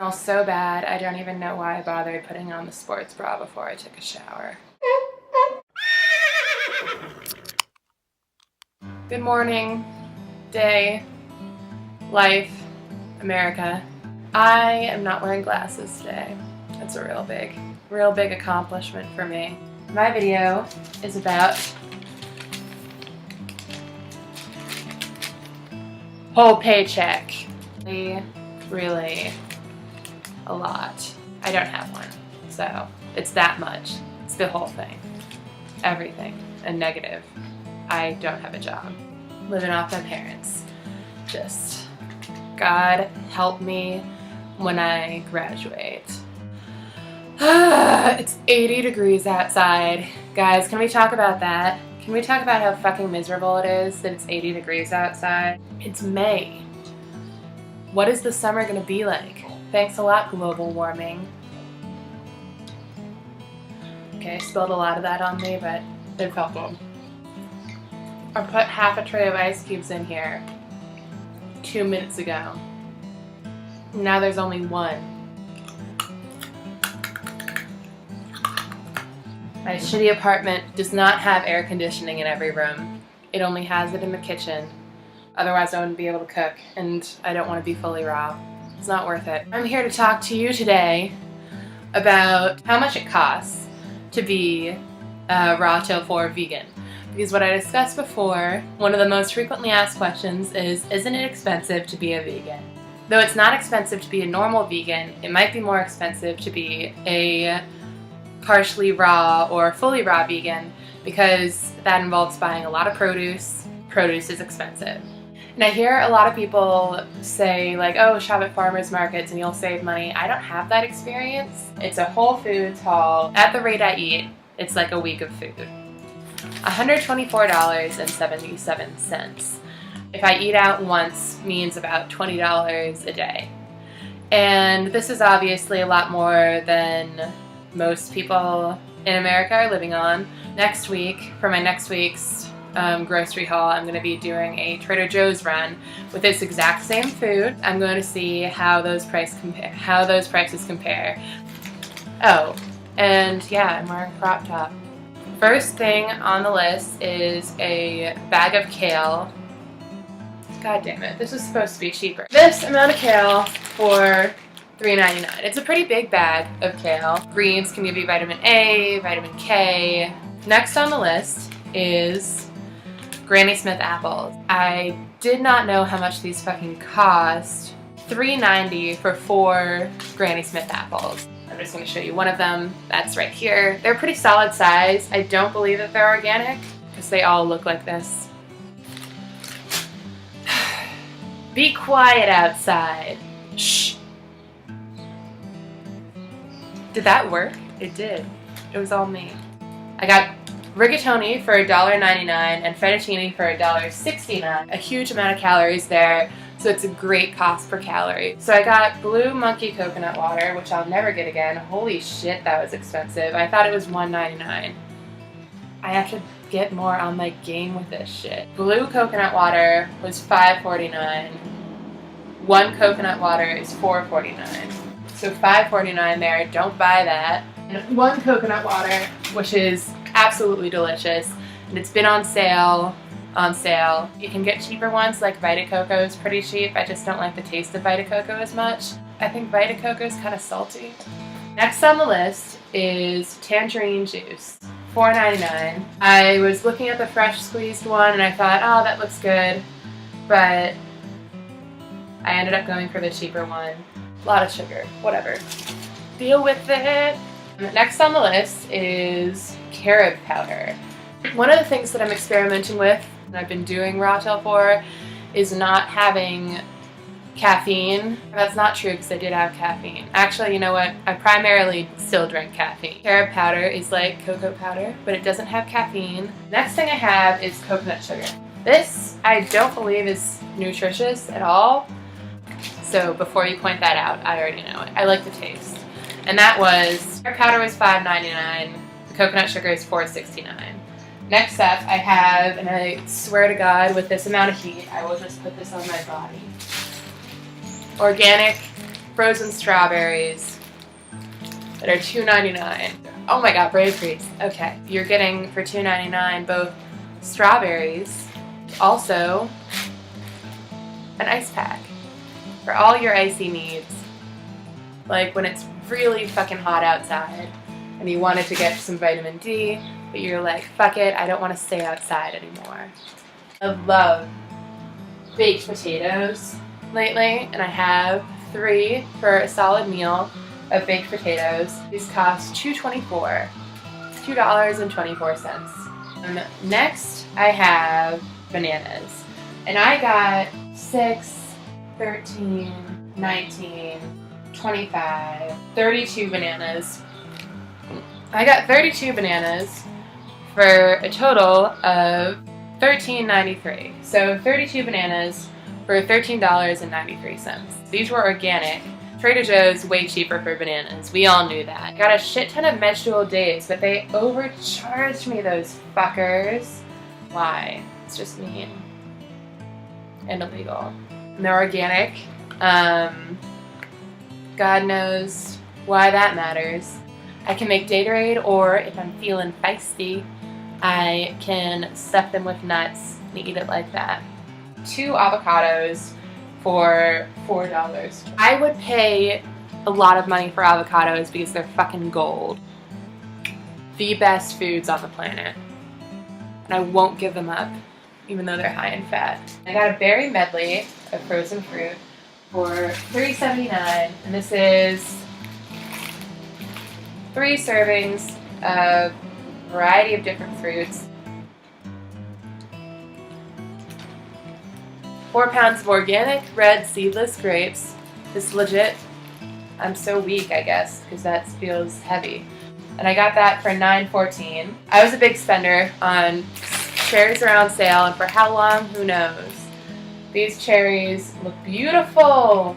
Smells so bad, I don't even know why I bothered putting on the sports bra before I took a shower. Good morning, day, life, America. I am not wearing glasses today. That's a real big accomplishment for me. My video is about whole paycheck. Really a lot. I don't have one, so it's that much. It's the whole thing. Everything. And negative. I don't have a job. Living off my parents. Just God help me when I graduate. It's 80 degrees outside. Guys, can we talk about that? Can we talk about how fucking miserable it is that it's 80 degrees outside? It's May. What is the summer gonna be like? Thanks a lot, global warming. Okay, I spilled a lot of that on me, but it felt good. I put half a tray of ice cubes in here 2 minutes ago. Now there's only one. My shitty apartment does not have air conditioning in every room. It only has it in the kitchen. Otherwise I wouldn't be able to cook, and I don't want to be fully raw. It's not worth it. I'm here to talk to you today about how much it costs to be raw till 4 vegan. Because what I discussed before, one of the most frequently asked questions is, isn't it expensive to be a vegan? Though it's not expensive to be a normal vegan, it might be more expensive to be a partially raw or fully raw vegan, because that involves buying a lot of produce. Produce is expensive. And I hear a lot of people say like, oh, shop at farmers markets and you'll save money. I don't have that experience. It's a Whole Foods haul. At the rate I eat, it's like a week of food. $124.77. If I eat out once, means about $20 a day. And this is obviously a lot more than most people in America are living on. Next week, for my next week's grocery haul, I'm going to be doing a Trader Joe's run with this exact same food. I'm going to see how those prices compare. Oh, and yeah, I'm wearing a crop top. First thing on the list is a bag of kale. God damn it, this was supposed to be cheaper. This amount of kale for $3.99. It's a pretty big bag of kale. Greens can give you vitamin A, vitamin K. Next on the list is Granny Smith apples. I did not know how much these fucking cost. $3.90 for 4 Granny Smith apples. I'm just going to show you one of them. That's right here. They're pretty solid size. I don't believe that they're organic because they all look like this. Be quiet outside. Shh. Did that work? It did. It was all me. I got rigatoni for $1.99 and fettuccine for $1.69. A huge amount of calories there, so it's a great cost per calorie. So I got Blue Monkey coconut water, which I'll never get again. Holy shit, that was expensive. I thought it was $1.99. I have to get more on my game with this shit. Blue coconut water was $5.49. One coconut water is $4.49. So $5.49 there, don't buy that. And one coconut water, which is absolutely delicious, and it's been on sale. You can get cheaper ones, like Vita Coco is pretty cheap. I just don't like the taste of Vita Coco as much. I think Vita Coco is kind of salty. Next on the list is tangerine juice, $4.99. I was looking at the fresh squeezed one and I thought, oh, that looks good, but I ended up going for the cheaper one. A lot of sugar, whatever. Deal with it. Next on the list is carob powder. One of the things that I'm experimenting with, and I've been doing raw till 4, is not having caffeine. That's not true because I did have caffeine. Actually, you know what? I primarily still drink caffeine. Carob powder is like cocoa powder, but it doesn't have caffeine. Next thing I have is coconut sugar. This, I don't believe, is nutritious at all. So before you point that out, I already know it. I like the taste. And that was, carob powder was $5.99. The coconut sugar is $4.69. Next up, I have, and I swear to God, with this amount of heat, I will just put this on my body. Organic frozen strawberries that are $2.99. Oh my god, Brave Freeze. Okay, you're getting for $2.99 both strawberries, also an ice pack for all your icy needs. Like when it's really fucking hot outside and you wanted to get some vitamin D, but you're like, fuck it, I don't want to stay outside anymore. I love baked potatoes lately, and I have 3 for a solid meal of baked potatoes. These cost $2.24. $2.24. Next, I have bananas. And I got 6, 13, 19, 25, 32 bananas. I got 32 bananas for a total of $13.93. So 32 bananas for $13.93. These were organic. Trader Joe's way cheaper for bananas. We all knew that. Got a shit ton of vegetable days, but they overcharged me, those fuckers. Why? It's just mean and illegal. And they're organic. God knows why that matters. I can make Gatorade, or if I'm feeling feisty, I can stuff them with nuts and eat it like that. 2 avocados for $4. I would pay a lot of money for avocados because they're fucking gold. The best foods on the planet. And I won't give them up, even though they're high in fat. I got a berry medley of frozen fruit for $3.79, and this is 3 servings of a variety of different fruits. 4 pounds of organic red seedless grapes. This is legit. I'm so weak, I guess, because that feels heavy. And I got that for $9.14. I was a big spender on cherries around sale, and for how long, who knows. These cherries look beautiful.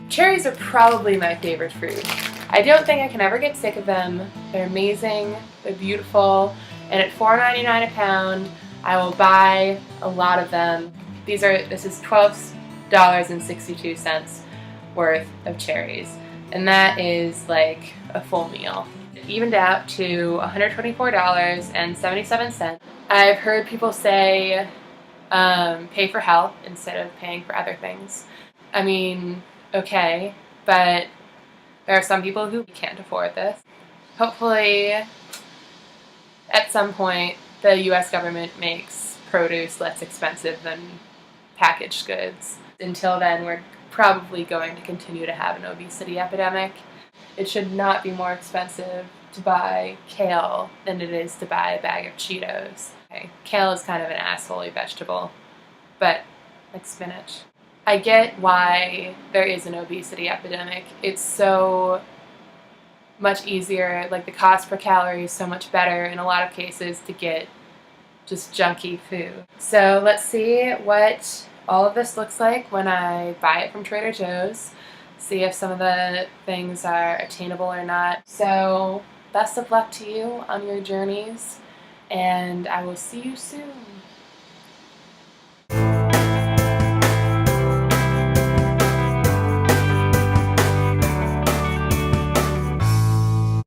Cherries are probably my favorite fruit. I don't think I can ever get sick of them. They're amazing, they're beautiful, and at $4.99 a pound, I will buy a lot of them. This is $12.62 worth of cherries, and that is like a full meal. It evened out to $124.77. I've heard people say pay for health instead of paying for other things. I mean, okay, but there are some people who can't afford this. Hopefully, at some point, the US government makes produce less expensive than packaged goods. Until then, we're probably going to continue to have an obesity epidemic. It should not be more expensive to buy kale than it is to buy a bag of Cheetos. Okay, kale is kind of an assholey vegetable, but like spinach. I get why there is an obesity epidemic. It's so much easier, like the cost per calorie is so much better in a lot of cases to get just junky food. So let's see what all of this looks like when I buy it from Trader Joe's. See if some of the things are attainable or not. So best of luck to you on your journeys, and I will see you soon.